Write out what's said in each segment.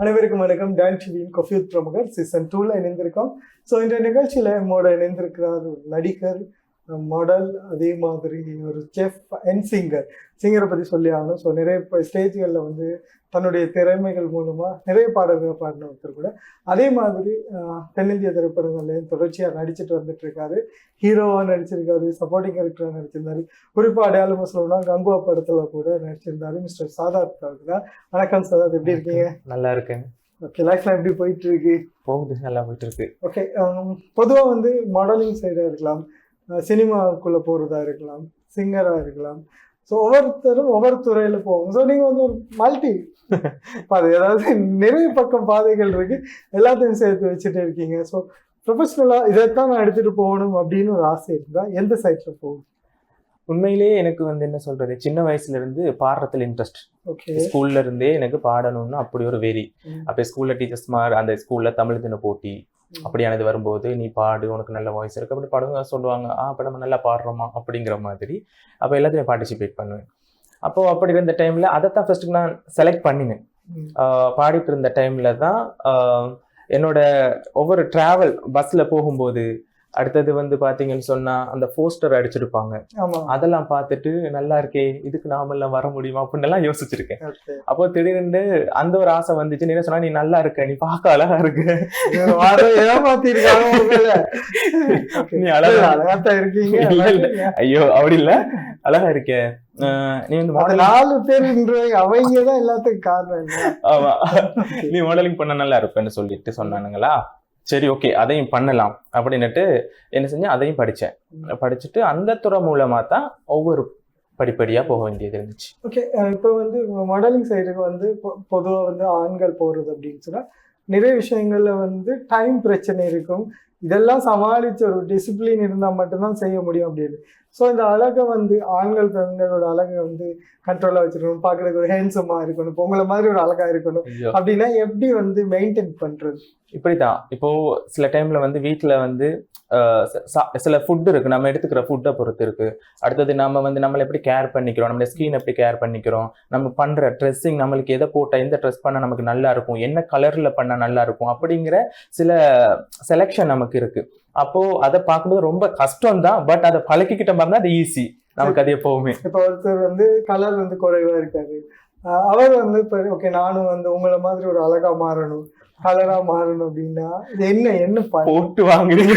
அனைவருக்கும் வணக்கம். டான் டிவியின் கொஃபியூத் பிரமுகர் சீசன் 2ல இணைந்திருக்கோம். ஸோ இந்த நிகழ்ச்சியில் நம்மோட இணைந்திருக்கிறார் ஒரு நடிகர், மாடல், அதே மாதிரி ஒரு செஃப் அண்ட் சிங்கரை பற்றி சொல்லி ஆகணும். ஸோ நிறைய ஸ்டேஜ்களில் வந்து தன்னுடைய திறமைகள் மூலமாக நிறைய பாடல்களை பாடின ஒருத்தர் கூட. அதே மாதிரி தென்னிந்திய திரைப்படங்கள்லையும் தொடர்ச்சியாக நடிச்சுட்டு வந்துட்டு இருக்காரு. ஹீரோவாக நடிச்சிருக்காரு, சப்போர்ட்டிங் கேரக்டராக நடிச்சிருந்தாரு. குறிப்பாக அடையாளமாக சொல்லணும்னா கங்குவா படத்தில் கூட நடிச்சிருந்தாரு மிஸ்டர் சாதாத் அவர்கள் தான். வணக்கம் சாதாத், எப்படி இருக்கீங்க? நல்லா இருக்கேன். ஓகே, லைஃப்லாம் எப்படி போயிட்டு இருக்கு? போகுது, நல்லா போயிட்டு இருக்கு. ஓகே, பொதுவாக வந்து மாடலிங் சைடாக இருக்கலாம், சினிமாவுக்குள்ளே போகிறதா இருக்கலாம், சிங்கராக இருக்கலாம். ஸோ ஒவ்வொருத்தரும் ஒவ்வொரு துறையில் போவாங்க. ஸோ நீங்கள் வந்து ஒரு மல்டி பாதை, அதாவது நிறைய பக்கம் பாதைகள் இருக்கு, எல்லாத்தையும் சேர்த்து வச்சுட்டு இருக்கீங்க. ஸோ ப்ரொஃபஷ்னலாக இதைத்தான் நான் எடுத்துகிட்டு போகணும் அப்படின்னு ஒரு ஆசை இருந்தால் எந்த சைட்டில் போகும்? உண்மையிலேயே எனக்கு வந்து என்ன சொல்றது, சின்ன வயசுல இருந்து பாடுறதுல இன்ட்ரெஸ்ட். ஓகே, ஸ்கூல்ல இருந்தே எனக்கு பாடணும்னு அப்படி ஒரு வெறி. அப்போ ஸ்கூல்ல டீச்சர்ஸ் அந்த ஸ்கூல்ல தமிழ் தின போட்டி அப்படியானது வரும்போது, நீ பாடு, உனக்கு நல்ல வாய்ஸ் இருக்கு அப்படி பாடுங்க சொல்லுவாங்க. அப்போ நம்ம நல்லா பாடுறோமா அப்படிங்கிற மாதிரி அப்போ எல்லாத்தையும் பார்ட்டிசிபேட் பண்ணுவேன். அப்போ அப்படி இருந்த டைம்ல அதைத்தான் ஃபர்ஸ்ட்டுக்கு நான் செலக்ட் பண்ணினேன். பாடிட்டு இருந்த டைம்ல தான் என்னோட ஒவ்வொரு டிராவல் பஸ்ல போகும்போது, அடுத்தது வந்து பாத்தீங்கன்னு சொன்னா அந்த போஸ்டர் அடிச்சிருப்பாங்க, அதெல்லாம் பார்த்துட்டு நல்லா இருக்கே, இதுக்கு நாமெல்லாம் வர முடியுமா அப்படின்னு எல்லாம் யோசிச்சிருக்கேன். அப்போ திடீர்னு அந்த ஒரு ஆசை வந்துச்சு. நீ சொன்னா, நீ நல்லா இருக்க, நீ பார்க்க அழகா இருக்க, நீ அழகா இருக்கீங்க, ஐயோ அப்படி இல்ல, அழகா இருக்க, நீ வந்து 4 பேர் அவங்கதான் எல்லாத்துக்கும் காரணம். ஆமா, நீ மாடலிங் பண்ண நல்லா இருப்பேன்னு சொல்லிட்டு சொன்னானுங்களா. சரி, ஓகே, அதையும் பண்ணலாம் அப்படின்னுட்டு என்ன செஞ்சேன், அதையும் படிச்சுட்டு அந்த துறை மூலமா தான் ஒவ்வொரு படிப்படியா போக வேண்டியது இருந்துச்சு. ஓகே, இப்போ வந்து மாடலிங் சைடுக்கு வந்து பொதுவாக வந்து ஆண்கள் போறது அப்படின்னு சொன்னா நிறைய விஷயங்கள்ல வந்து டைம் பிரச்சனை இருக்கும். இதெல்லாம் சமாளிச்சு ஒரு டிசிப்ளின் இருந்தால் மட்டும்தான் செய்ய முடியும் அப்படின்னு. ஸோ இந்த அழகை வந்து ஆண்கள் பெண்களோட அழகை வந்து கண்ட்ரோலாக வச்சிருக்கணும், பார்க்கறதுக்கு ஒரு ஹேண்ட்ஸமாக இருக்கணும், இப்போ உங்களை மாதிரி ஒரு அழகா இருக்கணும் அப்படின்னா எப்படி வந்து மெயின்டைன் பண்றது? இப்படிதான். இப்போ சில டைம்ல வந்து வீட்டுல வந்து சில ஃபுட் இருக்கு, நம்ம எடுத்துக்கிற ஃபுட்டை பொறுத்து இருக்கு. அடுத்தது நம்ம வந்து நம்மளை எப்படி கேர் பண்ணிக்கிறோம், நம்ம ஸ்கின் எப்படி கேர் பண்ணிக்கிறோம், நம்ம பண்ற ட்ரெஸ்ஸிங், நம்மளுக்கு எதை போட்டால் எந்த ட்ரெஸ் பண்ணா நமக்கு நல்லா இருக்கும், என்ன கலர்ல பண்ணா நல்லா இருக்கும் அப்படிங்கிற சில செலெக்ஷன் நமக்கு இருக்கு. அப்போ அதை பார்க்கும்போது ரொம்ப கஷ்டம் தான், பட் அதை பழக்கிக்கிட்ட மாதிரி அது ஈஸி நமக்கு. அது எப்பவுமே இப்போ ஒருத்தர் வந்து கலர் வந்து குறைவா இருக்காரு, அவர் வந்து இப்போ ஓகே நானும் வந்து உங்களை மாதிரி ஒரு அழகா மாறணும், கலரா மாறணும் அப்படின்னா இது என்ன போட்டு வாங்குறீங்க?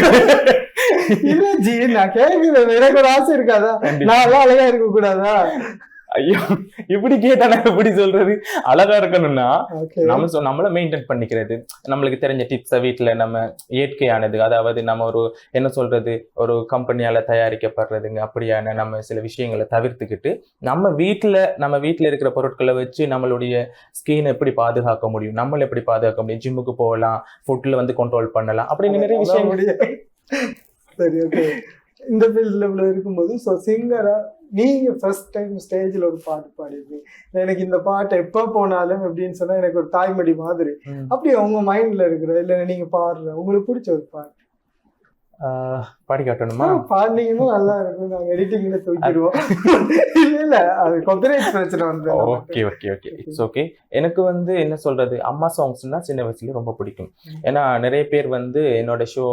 இல்ல ஜி, நான் கேட்கிறேன், எனக்கு ஒரு ஆசை இருக்காதா, நான் எல்லாம் அழகா இருக்க கூடாதா? ஐயோ, இப்படி கேட்டா நான் எப்படி சொல்றது? அழகா இருக்கணும்னா நம்மள மெயின்டைன் பண்ணிக்கிறது, நம்மளுக்கு தெரிஞ்ச டிப்ஸை வீட்டுல நம்ம இயற்கையானது, அதாவது நம்ம ஒரு என்ன சொல்றது, ஒரு கம்பெனியால தயாரிக்கப்படுறதுங்க அப்படியான நம்ம சில விஷயங்களை தவிர்த்துக்கிட்டு நம்ம வீட்டுல இருக்கிற பொருட்களை வச்சு நம்மளுடைய ஸ்கின் எப்படி பாதுகாக்க முடியும், நம்மள எப்படி பாதுகாக்க முடியும், ஜிம்முக்கு போகலாம், ஃபுட்ல வந்து கண்ட்ரோல் பண்ணலாம் அப்படின்னு நிறைய விஷயம். சரி, ஓகே. இந்த ஃபீல்ட்ல இருக்கும்போது ஸோ சிங்கரா நீங்க ஃபர்ஸ்ட் டைம் ஸ்டேஜில் ஒரு பாட்டு பாடிருக்கீங்க. எனக்கு இந்த பாட்டை எப்போ போனாலும் எப்படின்னு சொன்னா எனக்கு ஒரு தாய்மொழி மாதிரி அப்படி உங்க மைண்ட்ல இருக்கிற, இல்லை நீங்க பாடுற உங்களுக்கு பிடிச்ச ஒரு பாட்டு பாடி காட்டணுமா? பாடினீங்கன்னா நல்லா இருக்கும், நாங்க எடிட்டிங்ல தூக்கிடுவோம். இல்ல அது காப்பிரைட் பிரச்சனை வந்து. Okay okay okay, it's okay. எனக்கு வந்து என்ன சொல்றது, அம்மா சாங்ஸ்னா சின்ன வயசுல ரொம்ப பிடிக்கும். ஏன்னா நிறைய பேர் வந்து என்னோட ஷோ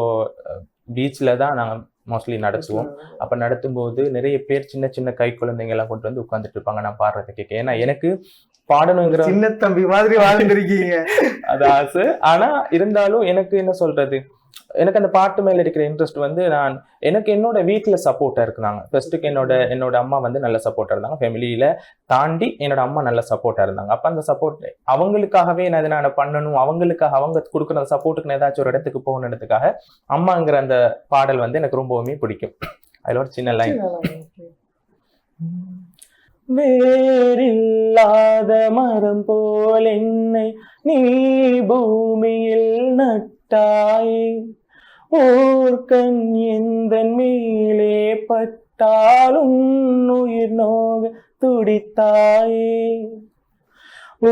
பீச்ல தான் நாங்க மோஸ்ட்லி நடத்துவோம். அப்ப நடத்தும் போது நிறைய பேர் சின்ன சின்ன கை குழந்தைங்க எல்லாம் கொண்டு வந்து உட்கார்ந்துட்டு இருப்பாங்க நான் பாடுறத கேட்க. ஏன்னா எனக்கு பாடணுங்கிற சின்ன தம்பி மாதிரி வாழ்ந்துருக்கீங்க அது ஆசை. ஆனா இருந்தாலும் எனக்கு என்ன சொல்றது, எனக்கு அந்த பாட்டு மேல இருக்கிற இன்ட்ரெஸ்ட் வந்து எனக்கு என்னோட வீட்டுல சப்போர்ட்டா இருக்குனாங்க. ஃபர்ஸ்ட்டுக்கு என்னோட அம்மா வந்து நல்ல சப்போர்ட்டா இருந்தாங்க, ஃபேமிலியில தாண்டி என்னோட அம்மா நல்ல சப்போர்ட்டா இருந்தாங்க. அப்ப அந்த சப்போர்ட் அவங்களுக்காகவே நான் பண்ணணும், அவங்களுக்காக அவங்க கொடுக்குற சப்போர்ட்டுக்கு நான் ஏதாச்சும் ஒரு இடத்துக்கு போகணுன்றதுக்காக அம்மாங்கிற அந்த பாடல் வந்து எனக்கு ரொம்பவுமே பிடிக்கும். அதுல ஒரு சின்ன லைன், வேறில்லாத மரம் போல் என்னை நீ பூமியில் நட்டாயே, ஓர்கண் எந்தன் மேலே பட்டாலும் உயிர் நோக துடித்தாயே,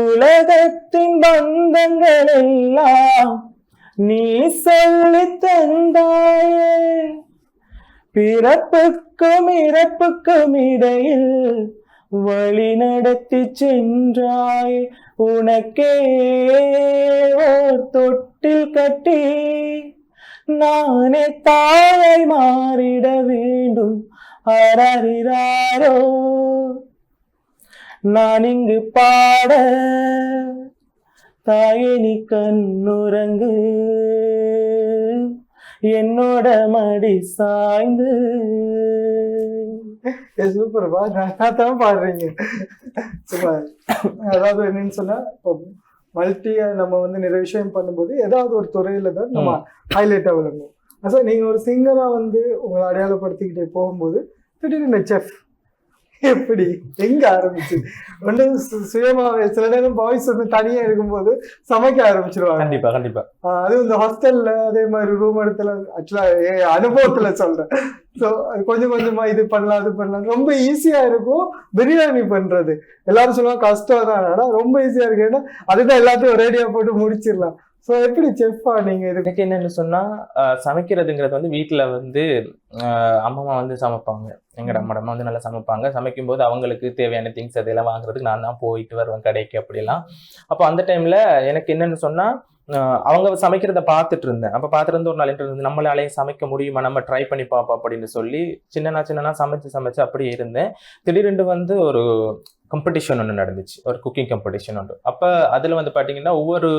உலகத்தின் பந்தங்கள் எல்லாம் நீ சொல்லி தந்தாயே, பிறப்புக்கும் இறப்புக்கும் இடையில் வழி நடத்தி சென்றாய், உனக்கே ஓர் தொட்டில் கட்டி நானே தாயை மாறிட வேண்டும். அரறிறாரோ நான் இங்கு பாட தாயே நீ கண்ணுறங்கு என்னோட மடி சாய்ந்து. சூப்பர்பா, நல்லா தான் பாடுறீங்க. சூப்பர். அதாவது என்னன்னு சொன்னா, இப்போ மல்டியா நம்ம வந்து நிறைய விஷயம் பண்ணும்போது ஏதாவது ஒரு துறையில தான் நம்ம ஹைலைட்டா விளங்கும். அதான் நீங்க ஒரு சிங்கரா வந்து உங்களை அடையாளப்படுத்திக்கிட்டே போகும்போது திடீர்னு செஃப் எப்படி எங்க ஆரம்பிச்சு ஒன்று சுயமா சில நேரம் பாய்ஸ் வந்து தனியா இருக்கும்போது சமைக்க ஆரம்பிச்சிருவாங்க. கண்டிப்பா கண்டிப்பா. அது இந்த ஹாஸ்டல்ல அதே மாதிரி ரூம் இடத்துல ஆக்சுவலா அனுபவத்துல சொல்றேன். ஸோ அது கொஞ்சம் கொஞ்சமா இது பண்ணலாம் அது பண்ணலாம், ரொம்ப ஈஸியா இருக்கும். பிரியாணி பண்றது எல்லாரும் சொல்லுவாங்க கஷ்டம் தான், ஆனா ரொம்ப ஈஸியா இருக்கு. ஏன்னா அதுதான் எல்லாத்தையும் ஒரேடியா போட்டு முடிச்சிடலாம். ஸோ எப்படி செஃப்பா நீங்க எனக்கு என்னன்னு சொன்னா, சமைக்கிறதுங்கிறது வந்து வீட்டுல வந்து அம்மா வந்து சமைப்பாங்க. எங்கட அம்மா வந்து நல்லா சமைப்பாங்க. சமைக்கும் போது அவங்களுக்கு தேவையான திங்ஸ் அதெல்லாம் வாங்குறதுக்கு நான் தான் போயிட்டு வருவேன் கடைக்கு அப்படிலாம். அப்போ அந்த டைம்ல எனக்கு என்னன்னு சொன்னா, அவங்க சமைக்கிறத பார்த்துட்டு இருந்தேன். அப்ப பார்த்துட்டு இருந்து ஒரு நாள் இருந்து நம்மளாலையும் சமைக்க முடியுமா, நம்ம ட்ரை பண்ணி பார்ப்போம் அப்படின்னு சொல்லி சின்னனா சமைச்சு அப்படியே இருந்தேன். திடீரென்று வந்து ஒரு காம்படிஷன் ஒன்று நடந்துச்சு, ஒரு குக்கிங் காம்படிஷன் ஒன்று. அப்ப அதுல வந்து பாத்தீங்கன்னா ஒவ்வொரு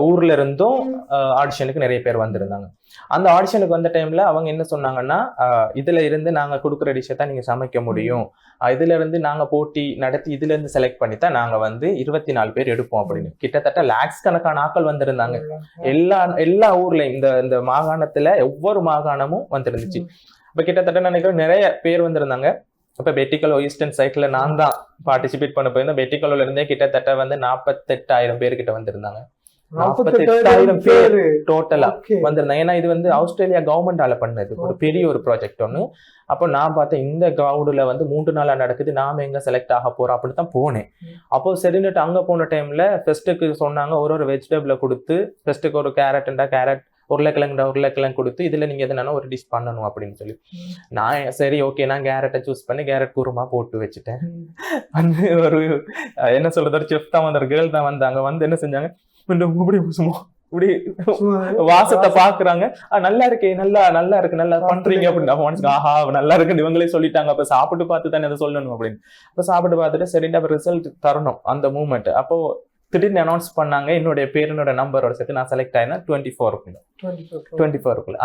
ஊர்ல இருந்தும் ஆடிஷனுக்கு நிறைய பேர் வந்திருந்தாங்க. அந்த ஆடிஷனுக்கு வந்த டைம்ல அவங்க என்ன சொன்னாங்கன்னா, இதுல இருந்து நாங்க கொடுக்குற டிஷ்ஷை தான் நீங்க சமைக்க முடியும், இதுல இருந்து நாங்க போட்டி நடத்தி இதுல இருந்து செலக்ட் பண்ணி தான் நாங்க வந்து 24 பேர் எடுப்போம் அப்படின்னு. கிட்டத்தட்ட லேக்ஸ் கணக்கான ஆட்கள் வந்திருந்தாங்க. எல்லா ஊர்லயும் இந்த மாகாணத்துல ஒவ்வொரு மாகாணமும் வந்திருந்துச்சு. இப்ப கிட்டத்தட்ட நினைக்கிறேன் நிறைய பேர் வந்திருந்தாங்க. இப்ப பெட்டிக்கலோ ஈஸ்டர்ன் சைக்கிள்ல நான் தான் பார்ட்டிசிபேட் பண்ண போயிருந்தேன். பெட்டிக்கலோல இருந்தே கிட்டத்தட்ட வந்து 48,000 பேர் கிட்ட வந்திருந்தாங்க. 48,000 பேர் டோட்டலா வந்திருந்தாங்க. ஏன்னா இது வந்து ஆஸ்திரேலியா கவர்மெண்டால பண்ணது ஒரு பெரிய ஒரு ப்ராஜெக்ட் ஒண்ணு. அப்போ நான் பார்த்தேன் இந்த கிரவுடுல வந்து 3 நாளா நடக்குது, நாம எங்க செலக்ட் ஆக போறோம் அப்படின்னு தான் போனேன். அப்போ சரின்னுட்டு அங்க போன டைம்ல ஃபெஸ்ட்டுக்கு சொன்னாங்க ஒரு வெஜிடபிளை கொடுத்து, ஃபெஸ்ட்டுக்கு ஒரு கேரட் உருளைக்கிழங்கு கொடுத்து இதுல நீங்க எதுனா ஒரு டிஷ் பண்ணணும் அப்படின்னு சொல்லி நான் சரி ஓகே நான் கேரட்டை சூஸ் பண்ணி கேரட் குருமா போட்டு வச்சுட்டேன். வந்து ஒரு என்ன சொல்றது, ஒரு செஃப் தான் வந்து ஒரு கேர்ள் தான் வந்தாங்க. வந்து என்ன செஞ்சாங்க, இப்படி வாசத்தை பாக்குறாங்க, நல்லா இருக்கே, நல்லா இருக்கு, நல்லா பண்றீங்க அப்படின்னு. ஆஹா நல்லா இருக்குன்னு இவங்களே சொல்லிட்டாங்க. அப்ப சாப்பிட்டு பார்த்து தானே அதை சொல்லணும் அப்படின்னு. அப்ப சாப்பிட்டு பார்த்துட்டு சரிட்டு அப்ப ரிசல்ட் தரணும் அந்த மூமெண்ட். அப்போ திடீர்னு அனௌன்ஸ் பண்ணாங்க என்னுடைய பேரனோட நம்பரோட சேர்த்து நான் செலக்ட் ஆயிருந்தேன் 24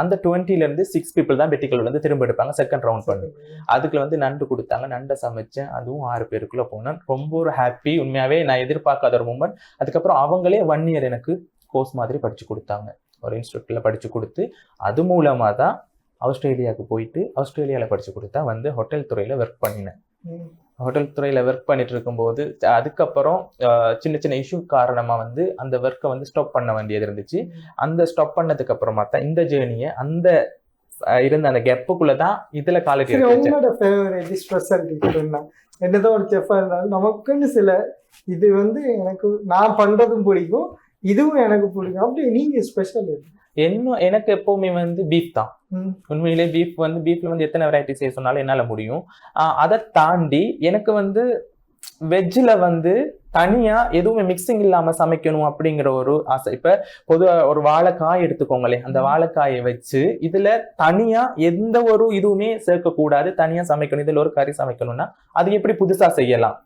அந்த 20ல இருந்து 6 people தான் பெட்டிக்கல் வந்து திரும்ப எடுப்பாங்க செகண்ட் ரவுண்ட் பண்ணி. அதுக்குள்ள வந்து நண்டு கொடுத்தாங்க, நண்டை சமைச்சேன், அதுவும் 6 பேருக்குள்ள போனேன். ரொம்ப ஒரு ஹாப்பி, உண்மையாவே நான் எதிர்பார்க்காத ஒரு மூமெண்ட். அதுக்கப்புறம் அவங்களே 1 year எனக்கு கோர்ஸ் மாதிரி படிச்சு கொடுத்தாங்க, ஒரு இன்ஸ்டியூட்ல படிச்சு கொடுத்து அது மூலமா தான் ஆஸ்திரேலியாவுக்கு போயிட்டு ஆஸ்திரேலியாவில் படிச்சு கொடுத்தா வந்து ஹோட்டல் துறையில ஒர்க் பண்ணினேன். ஹோட்டல் துறையில ஒர்க் பண்ணிட்டு இருக்கும்போது அதுக்கப்புறம் சின்ன இஷ்யூ காரணமா வந்து அந்த ஒர்க்கை வந்து ஸ்டாப் பண்ண வேண்டியது இருந்துச்சு. அந்த ஸ்டாப் பண்ணதுக்கு அப்புறமா தான் இந்த ஜேர்னியை அந்த இருந்த அந்த கெப்புக்குள்ளதான் இதுல காலேஜ். என்னதான் ஒரு செஃப்பா இருந்தாலும் நமக்குன்னு சில இது வந்து எனக்கு நான் பண்றதும் பிடிக்கும், இதுவும் எனக்கு பிடிக்கும். அப்படி நீங்க ஸ்பெஷல் எனக்கு எப்பவுமே வந்து பீஃப் தான். உண்மையிலே பீஃப்ல வந்து எத்தனை வெரைட்டி செய்ய சொன்னாலும் என்னால முடியும். அதை தாண்டி எனக்கு வந்து வெஜ்ஜில் வந்து தனியா எதுவுமே மிக்சிங் இல்லாம சமைக்கணும் அப்படிங்கிற ஒரு ஆசை. இப்ப பொதுவா ஒரு வாழைக்காய் எடுத்துக்கோங்களே, அந்த வாழைக்காயை வச்சு இதுல தனியா எந்த ஒரு இதுவுமே சேர்க்கக்கூடாது, தனியா சமைக்கணும். இதுல ஒரு கறி சமைக்கணும்னா அது எப்படி புதுசா செய்யலாம்,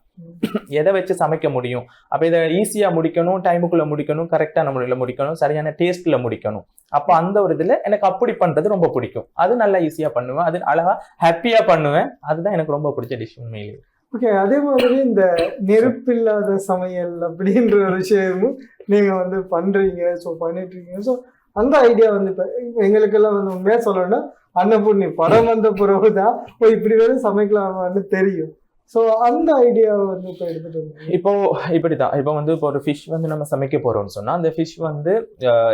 எதை வச்சு சமைக்க முடியும். அப்ப இதை ஈஸியா முடிக்கணும், டைமுக்குள்ள முடிக்கணும், கரெக்டான முறையில முடிக்கணும், சரியான டேஸ்ட்ல முடிக்கணும். அப்ப அந்த ஒரு இதுல எனக்கு அப்படி பண்றது ரொம்ப பிடிக்கும். அது நல்லா ஈஸியா பண்ணுவேன், அது அழகா ஹாப்பியா பண்ணுவேன். அதுதான் எனக்கு ரொம்ப பிடிச்ச டிஷ் உண்மையிலேயே. ஓகே, அதே மாதிரி இந்த நெருப்பில்லாத சமையல் அப்படின்ற ஒரு விஷயமும் நீங்க வந்து பண்றீங்க, ஸோ பண்ணிட்டு இருக்கீங்க. ஸோ அந்த ஐடியா வந்து இப்போ எங்களுக்கெல்லாம் வந்து உண்மையா சொல்லணும்னா அன்னபூர்ணி படம் வந்த பிறகுதான் இப்படி வேறு சமைக்கலாமான்னு தெரியும். ஸோ அந்த ஐடியாவை வந்து இப்போ எடுத்துட்டு வந்து இப்போ இப்படிதான். இப்போ வந்து இப்போ ஒரு ஃபிஷ் வந்து நம்ம சமைக்க போறோம்னு சொன்னா அந்த ஃபிஷ் வந்து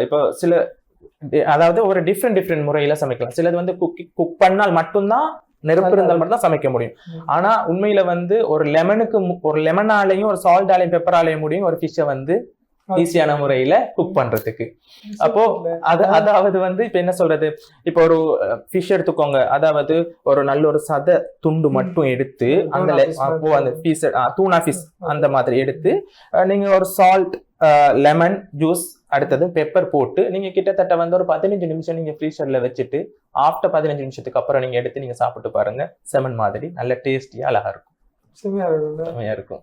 இப்போ சில அதாவது ஒரு டிஃப்ரெண்ட் முறையில சமைக்கலாம். சிலது வந்து குக் பண்ணால் மட்டும்தான், நெருப்பு இருந்தால் மட்டும் தான் சமைக்க முடியும். ஆனா உண்மையில வந்து ஒரு லெமனாலையும் ஒரு சால்ட்டாலையும் பெப்பராலையும் முடியும் ஒரு ஃபிஷ்ஷை வந்து ஈஸியான முறையில குக் பண்றதுக்கு. அப்போ அதாவது வந்து இப்ப என்ன சொல்றது, இப்போ ஒரு ஃபிஷ் எடுத்துக்கோங்க, அதாவது ஒரு நல்ல ஒரு சத துண்டு மட்டும் எடுத்து அந்த அந்த பீஸ் தூணா ஃபிஷ் அந்த மாதிரி எடுத்து நீங்க ஒரு சால்ட், லெமன் ஜூஸ், அடுத்தது பெப்பர் போட்டு நீங்க கிட்டத்தட்ட வந்து ஒரு 15 நிமிஷம் நீங்க ஃப்ரீசர்ல வச்சுட்டு ஆஃப்டர் 15 நிமிஷத்துக்கு அப்புறம் நீங்க எடுத்து நீங்க சாப்பிட்டு பாருங்க. செமன் மாதிரி நல்ல டேஸ்டியா அழகா இருக்கும். செமையா இருக்கும்.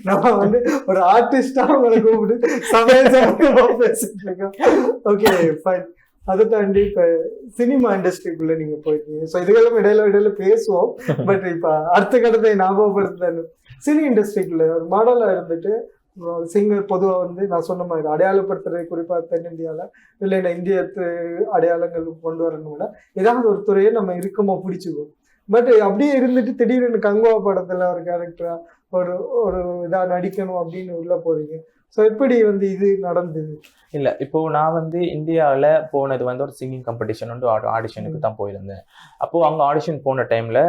நம்ம வந்து ஒரு ஆர்டிஸ்டா உங்களை கூப்பிட்டு சமையல் பேசிட்டு இருக்கோம். Okay fine. அதை தாண்டி இப்ப சினிமா இண்டஸ்ட்ரிக்குள்ள நீங்க போயிருக்கீங்க. ஸோ இதுக்கெல்லாம் இடையில பேசுவோம். பட் இப்ப அடுத்த கட்டத்தை ஞாபகப்படுத்த சினி இண்டஸ்ட்ரிக்குள்ள ஒரு மாடலா இருந்துட்டு சிங்கர் பொதுவாக வந்து நான் சொன்ன மாதிரி அடையாளப்படுத்துறது, குறிப்பாக தென்னிந்தியாவில் இல்லை இந்திய அடையாளங்கள் கொண்டு வரணும்னா ஏதாவது ஒரு துறையை நம்ம இறுக்கமாக பிடிச்சிக்குவோம். பட் அப்படியே இருந்துட்டு திடீர்னு கங்குவா படத்துல ஒரு கேரக்டரா ஒரு ஒரு இதாக நடிக்கணும் அப்படின்னு உள்ள போறீங்க. ஸோ எப்படி வந்து இது நடந்தது? இல்லை, இப்போ நான் வந்து இந்தியாவில் போனது வந்து ஒரு சிங்கிங் காம்படிஷன் வந்து ஆடிஷனுக்கு தான் போயிருந்தேன். அப்போது அங்கே ஆடிஷன் போன டைமில்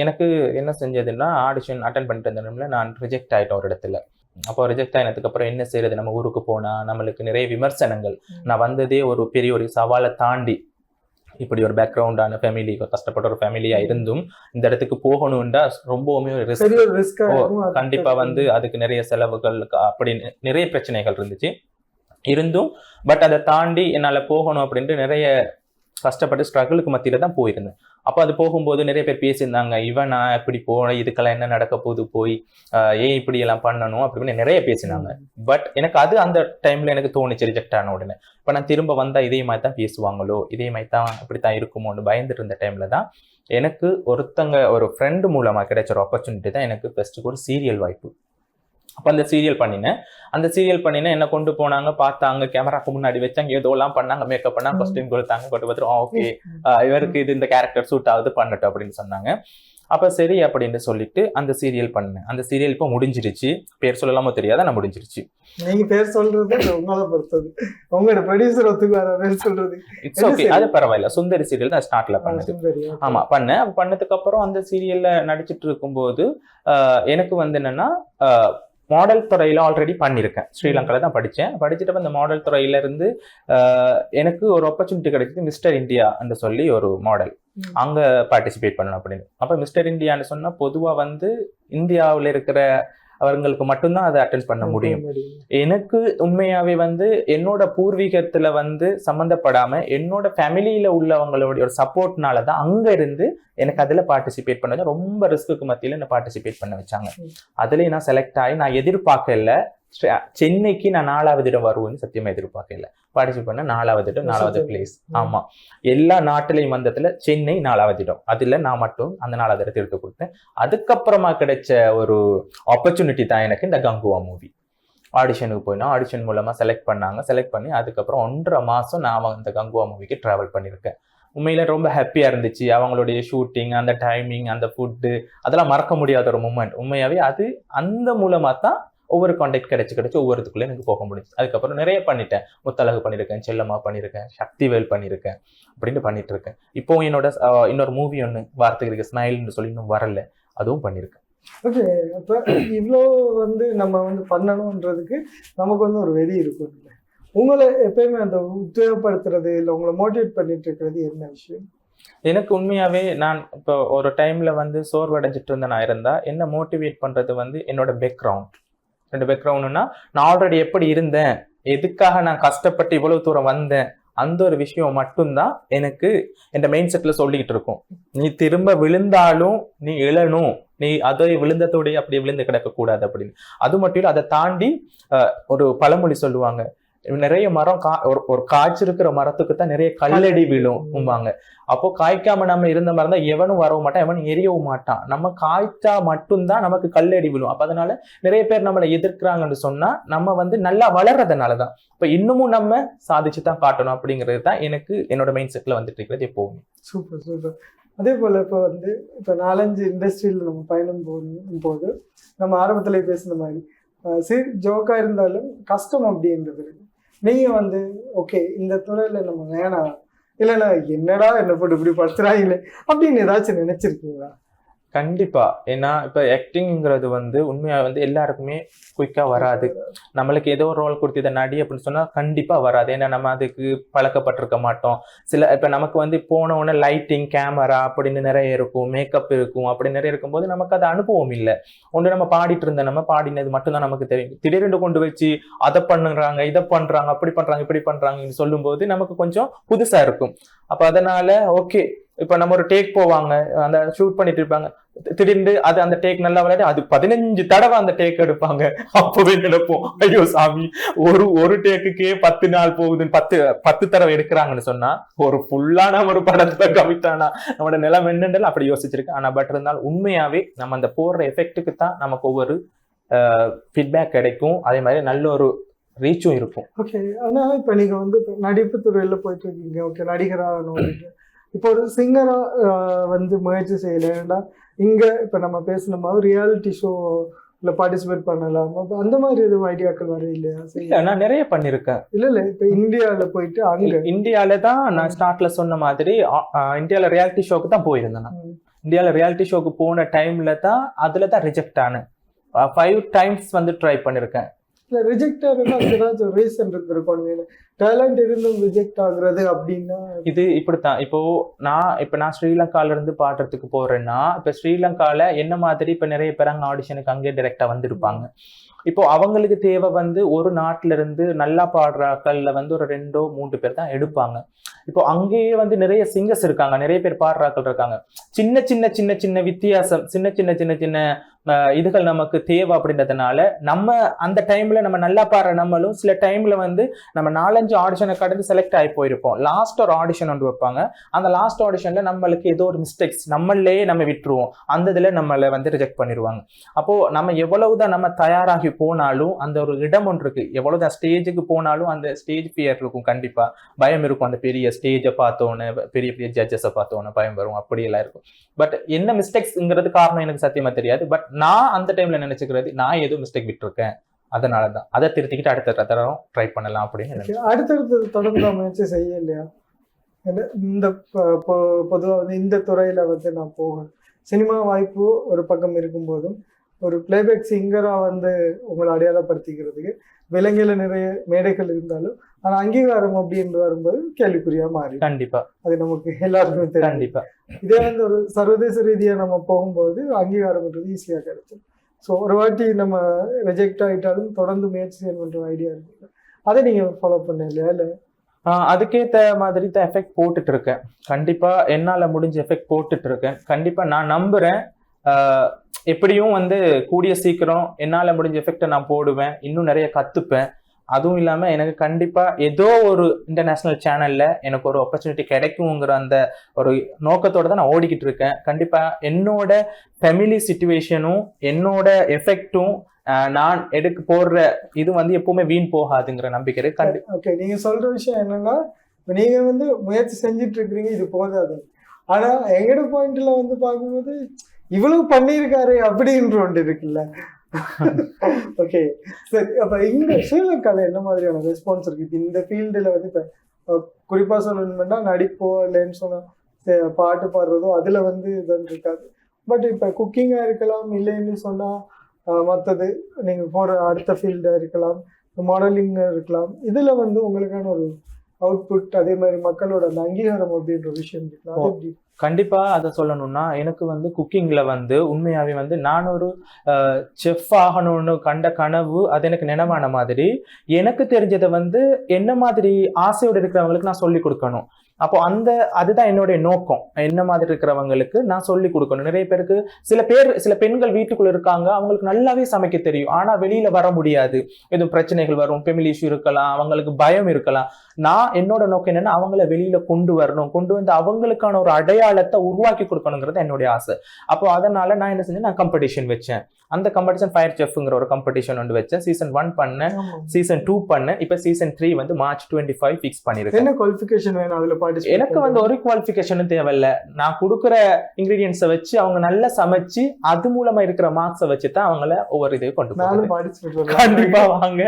எனக்கு என்ன செஞ்சதுன்னா, ஆடிஷன் அட்டன் பண்ணிட்டு இருந்த டைமில் நான் ரிஜெக்ட் ஆகிட்டேன் ஒரு இடத்துல. அப்போ ரிஜெக்ட் ஆனதுக்கு அப்புறம் என்ன செய்யறது, நம்ம ஊருக்கு போனா நம்மளுக்கு நிறைய விமர்சனங்கள். நான் வந்ததே ஒரு பெரிய ஒரு சவாலை தாண்டி, இப்படி ஒரு பேக்ரவுண்டான ஃபேமிலி, கஷ்டப்பட்ட ஒரு ஃபேமிலியா இருந்தும் இந்த இடத்துக்கு போகணும்டா ரொம்பவுமே ரிஸ்க். கண்டிப்பா வந்து அதுக்கு நிறைய செலவுகள், அப்படி நிறைய பிரச்சனைகள் இருந்துச்சு இருந்தும். பட் அதை தாண்டி என்னால போகணும் அப்படின்ட்டு நிறைய கஷ்டப்பட்டு ஸ்ட்ரகிளுக்கு மத்தியில தான் போயிருந்தேன். அப்போ அது போகும்போது நிறைய பேர் பேசியிருந்தாங்க, இவன் நான் இப்படி போனேன், இதுக்கெல்லாம் என்ன நடக்க போகுது, போய் ஏன் இப்படி எல்லாம் பண்ணணும் அப்படின்னு நிறைய பேசினாங்க. பட் எனக்கு அது அந்த டைம்ல எனக்கு தோணுச்சு ரிஜெக்ட் ஆன உடனே. இப்போ நான் திரும்ப வந்தா இதே மாதிரி தான் பேசுவாங்களோ, இதே மாதிரி தான் இப்படித்தான் இருக்குமோன்னு பயந்துட்டு இருந்த டைம்ல தான் எனக்கு ஒரு ஃப்ரெண்டு மூலமா கிடைச்ச ஒரு ஆப்பர்ச்சுனிட்டி தான் எனக்கு ஃபர்ஸ்ட்டுக்கு ஒரு சீரியல் வாய்ப்பு. அப்போ அந்த சீரியல் பண்ணினேன். என்ன கொண்டு போனாங்க, பார்த்தாங்க, கேமராக்கு முன்னாடி வச்சாங்க, ஏதோலாம் பண்ணாங்க, மேக்கப் பண்ணாங்க, காஸ்டியூம் கொடுத்தாங்க, கொண்டு பார்த்துட்டு ஓகே இவருக்கு இது இந்த கேரக்டர் சூட் ஆகுது பண்ணட்டும் அப்படின்னு சொன்னாங்க. அப்போ சரி அப்படின்னு சொல்லிட்டு அந்த சீரியல் பண்ணேன். அந்த சீரியல் இப்போ முடிஞ்சிருச்சு. பேர் சொல்லலாமோ தெரியாத நான் முடிஞ்சிருச்சு. நீங்க பேர் சொல்றது உங்களை பொறுத்தது, உங்களோட ப்ரொடியூசர் ஒத்துக்குவார பேர் சொல்றது? இட்ஸ் ஓகே, அது பரவாயில்ல. சுந்தரி சீரியல் தான் ஸ்டார்ட்ல பண்ணது. ஆமா பண்ணதுக்கு அப்புறம் அந்த சீரியல்ல நடிச்சிட்டு இருக்கும்போது எனக்கு வந்து என்னன்னா, மாடல் துறையில ஆல்ரெடி பண்ணியிருக்கேன். ஸ்ரீலங்கால தான் படிச்சுட்டு அந்த மாடல் துறையில இருந்து எனக்கு ஒரு ஆப்பர்ச்சுனிட்டி கிடைச்சது, மிஸ்டர் இந்தியா என்று சொல்லி ஒரு மாடல், அங்க பார்ட்டிசிபேட் பண்ணணும் அப்படின்னு. அப்ப மிஸ்டர் இந்தியான்னு சொன்னா பொதுவா வந்து இந்தியாவில் இருக்கிற அவங்களுக்கு மட்டும்தான் அதை அட்டென்ட் பண்ண முடியும். எனக்கு உண்மையாவே வந்து என்னோட பூர்வீகத்துல வந்து சம்மந்தப்படாம என்னோட ஃபேமிலியில உள்ளவங்களுடைய ஒரு சப்போர்ட்னாலதான் அங்க இருந்து எனக்கு அதுல பார்ட்டிசிபேட் பண்ண, ரொம்ப ரிஸ்க்கு மத்தியில என்ன பார்ட்டிசிபேட் பண்ண வச்சாங்க. அதுல நான் செலக்ட் ஆகி, நான் எதிர்பார்க்கல சென்னைக்கு நான் 4வது இடம் வருவேன்னு சத்தியமா எதிர்பார்க்கல. பார்ட்டிசிபேட் பண்ண 4வது பிளேஸ். ஆமா, எல்லா நாட்டிலையும் வந்ததுல சென்னை 4வது இடம். அதுல நான் மட்டும் அந்த 4வது இடத்தை எடுத்து கொடுத்தேன். அதுக்கப்புறமா கிடைச்ச ஒரு ஆப்பர்ச்சுனிட்டி தான் எனக்கு இந்த கங்குவா மூவி. ஆடிஷனுக்கு போயினா ஆடிஷன் மூலமா செலக்ட் பண்ணி அதுக்கப்புறம் 1.5 மாசம் நான் அந்த கங்குவா மூவிக்கு டிராவல் பண்ணியிருக்கேன். உண்மையில ரொம்ப ஹாப்பியா இருந்துச்சு. அவங்களுடைய ஷூட்டிங், அந்த டைமிங், அந்த ஃபுட்டு, அதெல்லாம் மறக்க முடியாத ஒரு மூமெண்ட். உண்மையாவே அது அந்த மூலமா தான் ஒவ்வொரு கான்டாக்ட் கிடைச்சு ஒவ்வொருத்துக்குள்ள எனக்கு போக முடியும். அதுக்கப்புறம் நிறைய பண்ணிட்டேன். முத்தழகு பண்ணியிருக்கேன், செல்லம்மா பண்ணியிருக்கேன், சக்திவேல் பண்ணியிருக்கேன், அப்படின்னு பண்ணிட்டு இருக்கேன். இப்போ என்னோட இன்னொரு மூவி ஒன்று வார்த்தைக்கு இருக்கு, ஸ்மைல்னு சொல்லி இன்னும் வரல, அதுவும் பண்ணியிருக்கேன். ஓகே, அப்போ இவ்வளோ வந்து நம்ம வந்து பண்ணணுன்றதுக்கு நமக்கு வந்து ஒரு வெறி இருக்கும். உங்களை எப்பயுமே அந்த உத்வேகப்படுத்துறது இல்லை உங்களை மோட்டிவேட் பண்ணிட்டு இருக்கிறது என்ன விஷயம்? எனக்கு உண்மையாவே நான் இப்போ ஒரு டைம்ல வந்து சோர்வடைஞ்சிட்டு இருந்த நான் இருந்தா என்ன மோட்டிவேட் பண்றது வந்து என்னோட பேக்ரவுண்ட்னா, நான் ஆல்ரெடி எப்படி இருந்தேன், எதுக்காக நான் கஷ்டப்பட்டு இவ்வளவு தூரம் வந்தேன், அந்த ஒரு விஷயம் மட்டும்தான் எனக்கு என் மெயின் செட்ல சொல்லிக்கிட்டு இருக்கும். நீ திரும்ப விழுந்தாலும் நீ எழணும், நீ அதை விழுந்ததோடய அப்படியே விழுந்து கிடக்க கூடாது அப்படின்னு. அது மட்டும் இல்லை, அதை தாண்டி ஒரு பழமொழி சொல்லுவாங்க, நிறைய மரம் ஒரு காய்ச்சிருக்கிற மரத்துக்கு தான் நிறைய கல்லடி விழும்பாங்க. அப்போ காய்க்காம நம்ம இருந்த மரம் தான் எவனும் வரவும் மாட்டான், எவனும் எரியவும் மாட்டான். நம்ம காய்ச்சா மட்டும்தான் நமக்கு கல்லடி விழும். அப்ப அதனால நிறைய பேர் நம்மளை எதிர்க்கிறாங்கன்னு சொன்னா நம்ம வந்து நல்லா வளர்றதுனாலதான் இப்ப இன்னமும் நம்ம சாதிச்சுதான் காட்டணும் அப்படிங்கிறது தான் எனக்கு என்னோட மைண்ட் செட்ல வந்துட்டு இருக்கிறது எப்பவுமே. சூப்பர். அதே போல இப்போ வந்து இப்போ 4-5 இண்டஸ்ட்ரியில் நம்ம பயணம் போது நம்ம ஆரம்பத்துல பேசுன மாதிரி ஜோக்கா இருந்தாலும் கஷ்டம் அப்படின்றது நீங்க வந்து ஓகே இந்த துறையில நம்ம வேணாம், இல்லைன்னா என்னடா என்ன போட்டு இப்படி படுத்துறாங்களே அப்படின்னு ஏதாச்சும் நினைச்சிருக்கீங்களா? கண்டிப்பா. ஏன்னா இப்ப ஆக்டிங்கிறது வந்து உண்மையா வந்து எல்லாருக்குமே குயிக்கா வராது. நம்மளுக்கு ஏதோ ஒரு ரோல் கொடுத்து இதை நடி அப்படின்னு சொன்னா கண்டிப்பா வராது. ஏன்னா நம்ம அதுக்கு பழக்கப்பட்டிருக்க மாட்டோம். இப்ப நமக்கு வந்து போன உடனே லைட்டிங், கேமரா அப்படின்னு நிறைய இருக்கும், மேக்கப் இருக்கும், அப்படி நிறைய இருக்கும்போது நமக்கு அது அனுபவம் இல்லை. ஒன்று நம்ம பாடிட்டு இருந்த நம்ம பாடினது மட்டும்தான் நமக்கு தெரியும். திடீரென்று கொண்டு வச்சு அதை பண்ணுறாங்க, இதை பண்றாங்க, அப்படி பண்றாங்க, இப்படி பண்றாங்கன்னு சொல்லும்போது நமக்கு கொஞ்சம் புதுசா இருக்கும். அப்ப அதனால ஓகே, இப்ப நம்ம ஒரு டேக் போவாங்க, அந்த ஷூட் பண்ணிட்டு இருப்பாங்க, திடீர்னு அது அந்த டேக் நல்லா விளையாடி அது 15 தடவை அந்த டேக் எடுப்பாங்க. அப்பவே நினைப்போம், ஐயோ சாமி, ஒரு டேக்குக்கே 10 நாள் போகுதுன்னு 10 தடவை எடுக்கிறாங்கன்னு சொன்னா ஒரு ஃபுல்லான ஒரு படத்துல கமிட்டானா நம்மளோட நிலம் என்னன்னு அப்படி யோசிச்சிருக்கேன். ஆனா பட் இருந்தாலும் உண்மையாவே நம்ம அந்த போடுற எஃபெக்ட்டுக்கு தான் நமக்கு ஒவ்வொரு ஃபீட்பேக் கிடைக்கும். அதே மாதிரி நல்ல ஒரு ரீச்சும் இருக்கும். ஓகே. ஆனா இப்ப நீங்க வந்து நடிப்பு துறையில போயிட்டு இருக்கீங்க, ஓகே, நடிகராக. இப்போ ஒரு சிங்கரா வந்து முயற்சி செய்யல. ஏன்னா இங்க இப்ப நம்ம பேசின மாதிரி ரியாலிட்டி ஷோல பார்ட்டிசிபேட் பண்ணலாம், அந்த மாதிரி எதுவும் ஐடியாக்கள் வர இல்லையா? நான் நிறைய பண்ணிருக்கேன். இல்ல இப்ப இந்தியால போயிட்டு அங்க இந்தியால தான் நான் ஸ்டார்ட்ல சொன்ன மாதிரி இந்தியால ரியாலிட்டி ஷோக்கு தான் போயிருந்தேன். இந்தியால ரியாலிட்டி ஷோக்கு போன டைம்ல தான் அதுல தான் ரிஜெக்ட் ஆனேன். 5 times வந்து ட்ரை பண்ணிருக்கேன். ரிஜெக்ட் ஆகுறது ரீசன் இருக்கும். டேலண்ட் இருந்தும் ரிஜெக்ட் ஆகுறது அப்படின்னா இது இப்படித்தான். இப்போ நான் ஸ்ரீலங்கால இருந்து பாடுறதுக்கு போறேன்னா, இப்ப ஸ்ரீலங்கால என்ன மாதிரி இப்ப நிறைய பேர் அங்க ஆடிஷனுக்கு அங்கே டைரக்டா வந்திருப்பாங்க. இப்போ அவங்களுக்கு தேவை வந்து ஒரு நாட்டுல இருந்து நல்லா பாடுறாக்கள்ல வந்து ஒரு 2-3 பேர் தான் எடுப்பாங்க. இப்போ அங்கேயே வந்து நிறைய சிங்கர்ஸ் இருக்காங்க, நிறைய பேர் பாடுறாக்கள் இருக்காங்க. சின்ன சின்ன சின்ன சின்ன வித்தியாசம், சின்ன சின்ன சின்ன சின்ன இதுகள் நமக்கு தேவை. அப்படின்றதுனால நம்ம அந்த டைம்ல நம்ம நல்லா பாடுற நம்மளும் சில டைம்ல வந்து நம்ம 4-5 ஆடிஷனை கடந்து செலக்ட் ஆகி போயிருப்போம். லாஸ்ட் ஒரு ஆடிஷன் ஒன்று வைப்பாங்க. அந்த லாஸ்ட் ஆடிஷன்ல நம்மளுக்கு ஏதோ ஒரு மிஸ்டேக்ஸ் நம்மளே நம்ம விட்டுருவோம். அந்த இதுல நம்மளை வந்து ரிஜெக்ட் பண்ணிடுவாங்க. அப்போ நம்ம எவ்வளவுதான் நம்ம தயாராகி போனாலும் அந்த ஒரு இடம் ஒன்று இருக்கு. எவ்வளவுதான் ஸ்டேஜுக்கு போனாலும் அந்த ஸ்டேஜ் ஃபியர் இருக்கும், கண்டிப்பா பயம் இருக்கும். அந்த பெரிய ஸ்டேஜை பார்த்தோன்னு, பெரிய பெரிய ஜட்ஜஸை பார்த்தோன்னு பயம் வரும், அப்படியெல்லாம் இருக்கும். பட் என்ன மிஸ்டேக்ஸ்ங்கிறது காரணம் எனக்கு சத்தியமா தெரியாது. பட் நான் அந்த டைம்ல நினைச்சுக்கிறது, நான் ஏதோ மிஸ்டேக் விட்டுருக்கேன், அதனாலதான் அதை திருத்திக்கிட்டு அடுத்த தடவை ட்ரை பண்ணலாம் அப்படின்னு. அடுத்தடுத்து தொடர்ந்து முயற்சி செய்ய இல்லையா? இந்த பொதுவாக வந்து இந்த துறையில வந்து நான் போவேன், சினிமா வாய்ப்பு ஒரு பக்கம் இருக்கும்போதும் ஒரு பிளேபேக் சிங்கரா வந்து உங்களை அடையாளப்படுத்திக்கிறதுக்கு விலங்கில நிறைய மேடைகள் இருந்தாலும் ஆனா அங்கீகாரம் அப்படின்னு வரும்போது கேள்விக்குறியா மாறி. கண்டிப்பா அது நமக்கு எல்லாருக்குமே தெரியும். கண்டிப்பா இதே வந்து ஒரு சர்வதேச ரீதியா நம்ம போகும்போது அங்கீகாரம்ன்றது ஈஸியா கிடைக்கும். ஸோ ஒரு வாட்டி நம்ம ரிஜெக்ட் ஆகிட்டாலும் தொடர்ந்து முயற்சி செய்யணுன்ற ஐடியா இருக்கு. அதை நீங்க ஃபாலோ பண்ண இல்லையா? இல்லை அதுக்கேற்ற மாதிரி தான் எஃபெக்ட் போட்டுட்டு இருக்கேன். கண்டிப்பா என்னால முடிஞ்ச எஃபெக்ட் போட்டுட்டு இருக்கேன். கண்டிப்பா நான் நம்புறேன் எப்படியும் வந்து கூடிய சீக்கிரம் என்னால முடிஞ்ச எஃபெக்டை நான் போடுவேன், இன்னும் நிறைய கத்துப்பேன். அதுவும் இல்லாம எனக்கு கண்டிப்பா ஏதோ ஒரு இன்டர்நேஷனல் சேனல்ல எனக்கு ஒரு ஆப்பர்ச்சுனிட்டி கிடைக்குங்கிற அந்த ஒரு நோக்கத்தோட தான் நான் ஓடிக்கிட்டு இருக்கேன். கண்டிப்பா என்னோட ஃபேமிலி சிச்சுவேஷனும் என்னோட எஃபெக்டும் நான் போடுற இது வந்து எப்பவுமே வீண் போகாதுங்கிற நம்பிக்கை இருக்கு. ஓகே, நீங்க சொல்ற விஷயம் என்னன்னா, நீங்க வந்து முயற்சி செஞ்சுட்டு இருக்கிறீங்க, இது போதாது. ஆனா எங்கட பாயிண்ட்ல வந்து பார்க்கும்போது இவ்வளவு பண்ணியிருக்காரு அப்படின்ற ஒன்று இருக்குல்ல. ஓகே சரி, அப்ப இங்க ஸ்ரீலங்கால என்ன மாதிரியான ரெஸ்பான்ஸ் இருக்கு இந்த ஃபீல்டுல வந்து? இப்ப குறிப்பா சொல்லணும்னா நடிப்போ இல்லைன்னு சொன்னா பாட்டு பாடுறதோ அதுல வந்து இதுன்னு இருக்காது. பட் இப்ப குக்கிங்கா இருக்கலாம், இல்லைன்னு சொன்னா மற்றது நீங்க போற அடுத்த ஃபீல்டா இருக்கலாம், மாடலிங் இருக்கலாம். இதுல வந்து உங்களுக்கான ஒரு அவுட்புட், அதே மாதிரி மக்களோட அந்த அங்கீகாரம் அப்படின்ற விஷயம் இருக்கலாம். அது எப்படி? கண்டிப்பா அதை சொல்லணும்னா எனக்கு வந்து குக்கிங்ல வந்து உண்மையாவே வந்து நான் ஒரு செஃப் ஆகணும்னு கண்ட கனவு அது எனக்கு நினைவான மாதிரி எனக்கு தெரிஞ்சதை வந்து என்ன மாதிரி ஆசையோடு இருக்கிறவங்களுக்கு நான் சொல்லி கொடுக்கணும். அப்போ அதுதான் என்னுடைய நோக்கம். என்ன மாதிரி இருக்கிறவங்களுக்கு நான் சொல்லி கொடுக்கணும். நிறைய பேருக்கு சில பெண்கள் வீட்டுக்குள்ள இருக்காங்க, அவங்களுக்கு நல்லாவே சமைக்க தெரியும், ஆனா வெளியில வர முடியாது, எதுவும் பிரச்சனைகள் வரும், ஃபெமிலி இஷ்யூ இருக்கலாம், அவங்களுக்கு பயம் இருக்கலாம். நான் என்னோட நோக்கம் என்னன்னா அவங்கள வெளியில கொண்டு வரணும், கொண்டு வந்து அவங்களுக்கான ஒரு அடையாளத்தை உருவாக்கி கொடுக்கணுங்கிறது என்னுடைய ஆசை. அப்போ அதனால நான் என்ன செஞ்சேன், நான் காம்படிஷன் வச்சேன். அந்த காம்படிஷன் ஃபயர் செஃப்ங்கிற ஒரு காம்படிஷன் ஒன்று வச்சேன். சீசன் 1 பண்ணேன், சீசன் 2 பண்ணேன், இப்போ சீசன் 3 வந்து மார்ச் 25 ஃபிக்ஸ் பண்ணிருக்கேன். என்ன குவாலிஃபிகேஷன் வேணும் அதுல? எனக்கு வந்து ஒரு குவாலிஃபிகேஷனும் தேவையில்லை. நான் கொடுக்குற இன்கிரீடியன்ஸை வச்சு அவங்க நல்லா சமைச்சு அது மூலமா இருக்கிற மார்க்ஸை வச்சு தான் அவங்கள ஒவ்வொரு இதையும் கொண்டு போவாங்க. கண்டிப்பா வாங்க,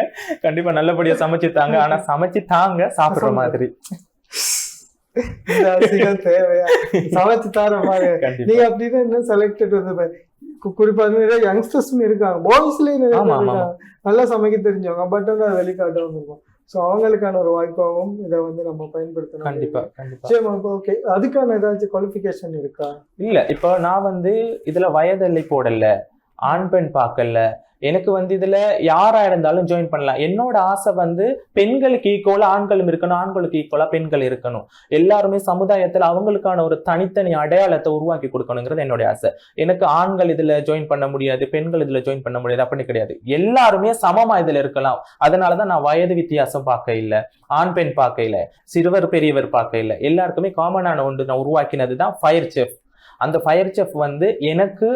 கண்டிப்பா நல்லபடியா சமைச்சு தாங்க, ஆனா சமைச்சு தாங்க சாப்பிடுற மாதிரி. இந்த அசிங்கம் தேவையா, சமைச்சு தர மாதிரி. கண்டிப்பா. நீங்க அப்படின்னா என்ன செலக்டட் வந்து குறிப்பா நிறைய யங்ஸ்டர்ஸும் இருக்காங்க, பாய்ஸ்லயே நிறைய பேர் இருக்காங்க நல்லா சமைக்க தெரிஞ்சவங்க, பட் வந்து அதை வெளிக்காட்டாம இருக்கும். ஸோ அவங்களுக்கான ஒரு வாய்ப்பாகவும் இதை வந்து நம்ம பயன்படுத்தணும். கண்டிப்பா கண்டிப்பா. சரி, ஓகே. அதுக்கான ஏதாச்சும் குவாலிஃபிகேஷன் இருக்கா? இல்ல இப்ப நான் வந்து இதுல வயதெல்லை போடல, ஆண் பெண் பார்க்கல. எனக்கு வந்து இதுல யாரா இருந்தாலும் ஜாயின் பண்ணலாம். என்னோட ஆசை வந்து பெண்களுக்கு ஈக்குவலா ஆண்களும் இருக்கணும், ஆண்களுக்கு ஈக்குவலா பெண்கள் இருக்கணும். எல்லாருமே சமுதாயத்துல அவங்களுக்கான ஒரு தனித்தனி அடையாளத்தை உருவாக்கி கொடுக்கணுங்கிறது என்னுடைய ஆசை. எனக்கு ஆண்கள் இதுல ஜாயின் பண்ண முடியாது, பெண்கள் இதுல ஜாயின் பண்ண முடியாது அப்படின்னு கிடையாது. எல்லாருமே சமமா இதுல இருக்கலாம். அதனாலதான் நான் வயது வித்தியாசம் பார்க்க இல்லை, ஆண் பெண் பார்க்க இல்லை, சிறுவர் பெரியவர் பார்க்க இல்லை. எல்லாருக்குமே காமனான ஒன்று நான் உருவாக்கினதுதான் ஃபயர் செஃப். அந்த ஃபயர் செஃப் வந்து எனக்கு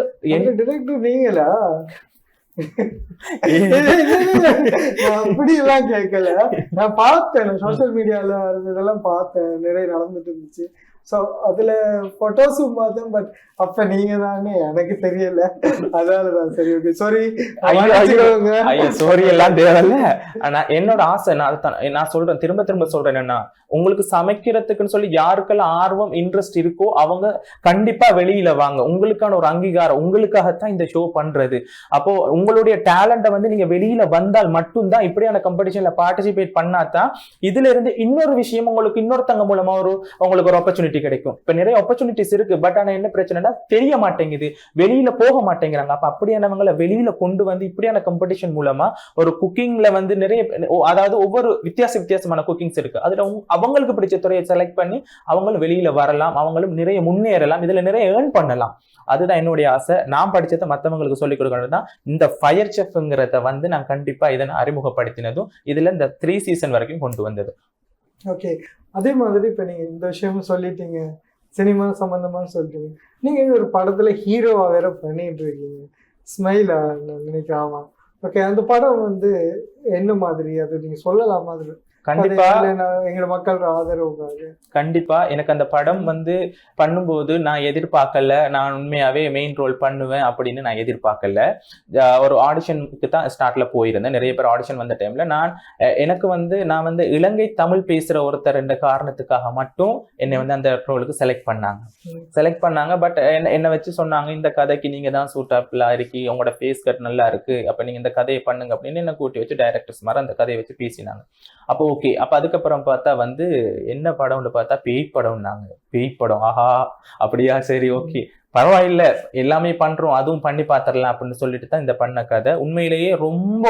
டிரெக்டர் நீங்களா? அப்படி எல்லாம் கேட்கல, நான் பார்த்தேன் சோசியல் மீடியால இதெல்லாம் பார்த்தேன், நிறைய நடந்துட்டு இருந்துச்சு. ஸோ அதுல போட்டோஸும் பார்த்தேன், பட் அப்ப நீங்க தானே எனக்கு தெரியல, அதனாலதான். சரி, ஓகே, சாரி. சாரி எல்லாம் தேவையில்ல. ஆனா என்னோட ஆசை, நான் சொல்றேன், திரும்ப திரும்ப சொல்றேன், என்னன்னா உங்களுக்கு சமைக்கிறதுக்குன்னு சொல்லி யாருக்கெல்லாம் ஆர்வம் இன்ட்ரெஸ்ட் இருக்கோ அவங்க கண்டிப்பா வெளியில வாங்க. உங்களுக்கான ஒரு அங்கீகாரம், உங்களுக்காகத்தான் இந்த ஷோ பண்றது. அப்போ உங்களுடைய டேலண்ட்டை வந்து நீங்க வெளியில வந்தால் மட்டும்தான், இப்படியான காம்படிஷன்ல பார்ட்டிசிபேட் பண்ணாதான் இதுல இருந்து இன்னொரு விஷயம் உங்களுக்கு இன்னொருத்தங்க மூலமா உங்களுக்கு ஒரு ஆப்பர்ச்சுனிட்டி கிடைக்கும். இப்ப நிறைய ஆப்பர்ச்சுனிட்டிஸ் இருக்கு, பட் ஆனா என்ன பிரச்சனைனா தெரிய மாட்டேங்குது, வெளியில போக மாட்டேங்கிறாங்க. அப்ப அப்படியானவங்களை வெளியில கொண்டு வந்து இப்படியான காம்படிஷன் மூலமா ஒரு குக்கிங்ல வந்து நிறைய, அதாவது ஒவ்வொரு வித்தியாசமான குக்கிங்ஸ் இருக்கு, அதுல அவங்களுக்கு பிடிச்ச துறையை செலக்ட் பண்ணி அவங்களும் வெளியில வரலாம், அவங்களும் நிறைய முன்னேறலாம், இதுல நிறைய ஏர்ன் பண்ணலாம். அதுதான் என்னுடைய ஆசை. நான் படிச்சதை மற்றவங்களுக்கு சொல்லிக் கொடுக்கறது தான் இந்த ஃபயர் செஃப்ங்கிறத வந்து நான் கண்டிப்பா இதை அறிமுகப்படுத்தினதும், இதுல இந்த 3 சீசன் வரைக்கும் கொண்டு வந்தது. ஓகே. அதே மாதிரி இப்ப நீங்க இந்த விஷயமும் சொல்லிட்டீங்க, சினிமா சம்பந்தமா சொல்றீங்க, நீங்க ஒரு படத்துல ஹீரோவா வேற பண்ணிட்டு இருக்கீங்க, ஸ்மைலா நினைக்காம. ஓகே, அந்த படம் வந்து என்ன மாதிரி, அது நீங்க சொல்லலாம் மாதிரி? கண்டிப்பா எங்க மக்கள் ஆதரவுக்காக. கண்டிப்பா எனக்கு அந்த படம் வந்து பண்ணும்போது நான் எதிர்பார்க்கல, நான் உண்மையாவே மெயின் ரோல் பண்ணுவேன் அப்படின்னு நான் எதிர்பார்க்கல. ஒரு ஆடிஷனுக்கு தான் ஸ்டார்ட்ல போயிருந்தேன். நிறைய பேர் ஆடிஷன் வந்த டைம்ல நான் வந்து இலங்கை தமிழ் பேசுற ஒருத்தர் என்ற காரணத்துக்காக மட்டும் என்னை வந்து அந்த ரோலுக்கு செலக்ட் பண்ணாங்க. பட் என்னை வச்சு சொன்னாங்க, இந்த கதைக்கு நீங்க தான் சூட்டபிளா இருக்கி, உங்களோட ஃபேஸ் கட் நல்லா இருக்கு, அப்ப நீங்க இந்த கதையை பண்ணுங்க அப்படின்னு என்ன கூட்டி வச்சு டைரக்டர்ஸ் மாதிரி அந்த கதையை வச்சு பேசினாங்க. அப்போ ஓகே. அப்ப அதுக்கப்புறம் பார்த்தா வந்து என்ன படம்னு பார்த்தா பேய் படம். ஆஹா, அப்படியா, சரி, ஓகே, பரவாயில்ல, எல்லாமே பண்றோம், அதுவும் பண்ணி பார்த்துடலாம் அப்படின்னு சொல்லிட்டு தான் இந்த பண்ண கதை. உண்மையிலேயே ரொம்ப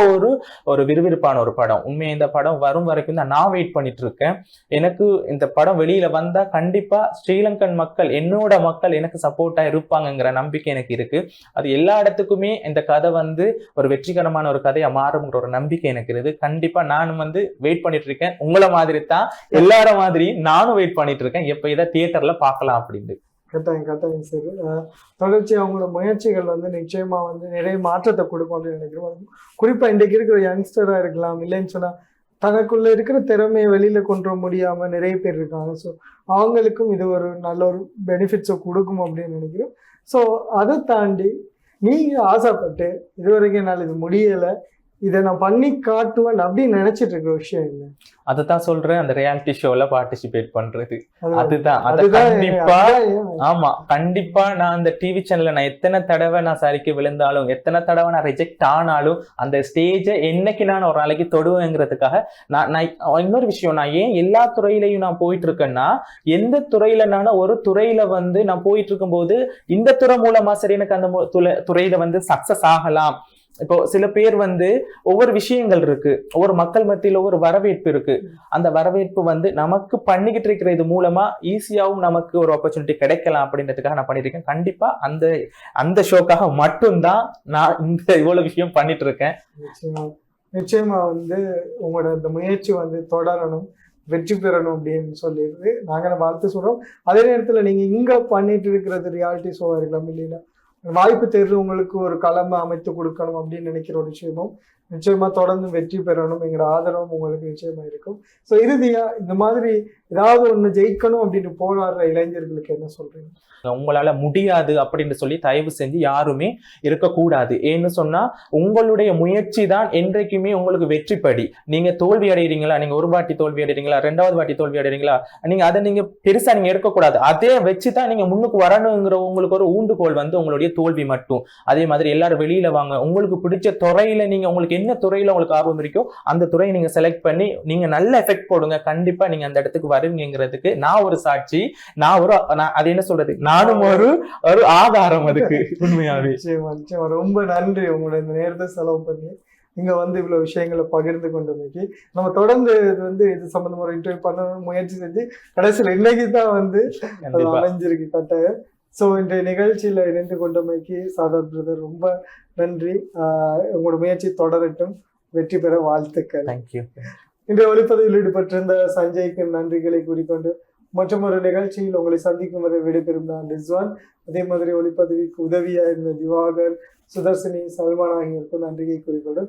ஒரு விறுவிறுப்பான ஒரு படம். உண்மையை இந்த படம் வரும் வரைக்கும் தான் நான் வெயிட் பண்ணிட்டு இருக்கேன். எனக்கு இந்த படம் வெளியில வந்தா கண்டிப்பா ஸ்ரீலங்கன் மக்கள், என்னோட மக்கள் எனக்கு சப்போர்ட்டா இருப்பாங்கங்கிற நம்பிக்கை எனக்கு இருக்கு. அது எல்லா இடத்துக்குமே இந்த கதை வந்து ஒரு வெற்றிகரமான ஒரு கதையா மாறுங்கிற ஒரு நம்பிக்கை எனக்கு இருக்கு. கண்டிப்பா நானும் வந்து வெயிட் பண்ணிட்டு இருக்கேன். உங்களை மாதிரி தான் எல்லார மாதிரி நானும் வெயிட் பண்ணிட்டு இருக்கேன், எப்ப இதை தியேட்டர்ல பார்க்கலாம் அப்படின்னு. கட்டாயம் சார். தொடர்ச்சி அவங்களோட முயற்சிகள் வந்து நிச்சயமா வந்து நிறைய மாற்றத்தை கொடுக்கும் அப்படின்னு நினைக்கிறோம். குறிப்பா இன்றைக்கு இருக்கிற யங்ஸ்டரா இருக்கலாம், இல்லைன்னு சொன்னா தனக்குள்ள இருக்கிற திறமையை வெளியில கொண்டு முடியாம நிறைய பேர் இருக்காங்க. ஸோ அவங்களுக்கும் இது ஒரு நல்ல ஒரு பெனிஃபிட்ஸை கொடுக்கும் அப்படின்னு நினைக்கிறோம். ஸோ அதை தாண்டி நீங்க ஆசைப்பட்டு இதுவரைக்கும் என்னால் இது முடியலை, இதை நான் பண்ணி காட்டுவேன் அப்படின்னு நினைச்சிட்டு இருக்க விஷயம் இல்லை? அதுதான் சொல்றேன், அந்த ரியாலிட்டி ஷோல பார்ட்டிசிபேட் பண்றது. அதுதான் கண்டிப்பா. ஆமா, கண்டிப்பா நான் அந்த டிவி சேனல்ல நான் எத்தனை தடவை நான் சரிக்கு விழுந்தாலும், எத்தனை தடவை நான் ரிஜெக்ட் ஆனாலும், அந்த ஸ்டேஜை என்னைக்கு நான் ஒரு நாளைக்கு தொடுவேங்கிறதுக்காக நான் இன்னொரு விஷயம், நான் ஏன் எல்லா துறையிலையும் நான் போயிட்டு இருக்கேன்னா, எந்த துறையில ஒரு துறையில வந்து நான் போயிட்டு இருக்கும் போது இந்த துறை மூலமா சரி எனக்கு அந்த துறையில வந்து சக்சஸ் ஆகலாம். இப்போ சில பேர் வந்து ஒவ்வொரு விஷயங்கள் இருக்கு, ஒவ்வொரு மக்கள் மத்தியில் ஒவ்வொரு வரவேற்பு இருக்கு. அந்த வரவேற்பு வந்து நமக்கு பண்ணிக்கிட்டு இருக்கிற இது மூலமா ஈஸியாவும் நமக்கு ஒரு ஆப்பர்ச்சுனிட்டி கிடைக்கலாம் அப்படின்றதுக்காக நான் பண்ணிருக்கேன். கண்டிப்பா அந்த ஷோக்காக மட்டும்தான் நான் இந்த இவ்வளவு விஷயம் பண்ணிட்டு இருக்கேன். நிச்சயமா வந்து உங்களோட இந்த முயற்சி வந்து தொடரணும், வெற்றி பெறணும் அப்படின்னு சொல்லிடுது நாங்க வாழ்த்து சொல்றோம். அதே நேரத்துல நீங்க இங்க பண்ணிட்டு இருக்கிறது ரியாலிட்டி ஷோவா இருக்கலாம், இல்லைன்னா வாய்ப்பு தேர்றவங்களுக்கு ஒரு களமை அமைத்து கொடுக்கணும் அப்படின்னு நினைக்கிற ஒரு விஷயமும் நிச்சயமா தொடர்ந்து வெற்றி பெறணும், எங்களோட ஆதரவும் உங்களுக்கு நிச்சயமா இருக்கும். ஸோ இறுதியா இந்த மாதிரி ஏதாவது ஒண்ணு ஜெயிக்கணும் அப்படின்னு போராடுற இளைஞர்களுக்கு என்ன சொல்றீங்க? உங்களால முடியாது அப்படின்னு சொல்லி தயவு செஞ்சு யாருமே இருக்கக்கூடாது. ஏன்னு சொன்னா உங்களுடைய முயற்சி தான் என்றைக்குமே உங்களுக்கு வெற்றிப்படி. நீங்க தோல்வி அடைகிறீங்களா, நீங்க ஒரு வாட்டி தோல்வி அடைகிறீங்களா, 2வது வாட்டி தோல்வி அடைகிறீங்களா, நீங்க அதை நீங்க பெருசா நீங்க இருக்கக்கூடாது. அதே வச்சுதான் நீங்க முன்னுக்கு வரணுங்கிற உங்களுக்கு ஒரு ஊண்டுகோல் உங்களுடைய தோல்வி மட்டும். அதே மாதிரி எல்லாரும் வெளியில வாங்க, உங்களுக்கு பிடிச்ச துறையில நீங்க உங்களுக்கு என்ன துறையில உங்களுக்கு ஆர்வம் இருக்கோ அந்த துறையை நீங்க செலக்ட் பண்ணி நீங்க நல்ல எஃபெக்ட் போடுங்க. கண்டிப்பா நீங்க அந்த இடத்துக்கு வருவீங்கிறதுக்கு நான் ஒரு சாட்சி. அது என்ன சொல்றது, நானும் ஒரு ஆதாரம் அதுக்கு. உண்மையாவே நிச்சயமா ரொம்ப நன்றி உங்களோட இந்த நேரத்தை செலவு பண்ணி இங்க இவ்வளவு விஷயங்களை பகிர்ந்து கொண்டமைக்கு. நம்ம தொடர்ந்து இது சம்பந்தமா ஒரு இன்டர்வியூ பண்ணணும்னு முயற்சி செஞ்சு கடைசியில் இன்னைக்கு தான் அது அமைஞ்சிருக்கு கட்டாயம். ஸோ இன்றைய நிகழ்ச்சியில இணைந்து கொண்டமைக்கு சாதாத் பிரதர் ரொம்ப நன்றி. உங்களோட முயற்சி தொடரட்டும், வெற்றி பெற வாழ்த்துக்கள். தேங்க்யூ. இன்றைய ஒளிப்பதிவில் ஈடுபட்டிருந்த சஞ்சய்க்கு நன்றிகளை கூறிக்கொண்டு மற்றும் ஒரு நிகழ்ச்சியில் உங்களை சந்திக்கும் வரை விடைபெறும் நான் ரிஸ்வான். அதே மாதிரி ஒளிப்பதிவுக்கு உதவியா இருந்த திவாகர், சுதர்சினி, சல்மான் ஆகியோருக்கும் நன்றியை கூறிக்கொண்டு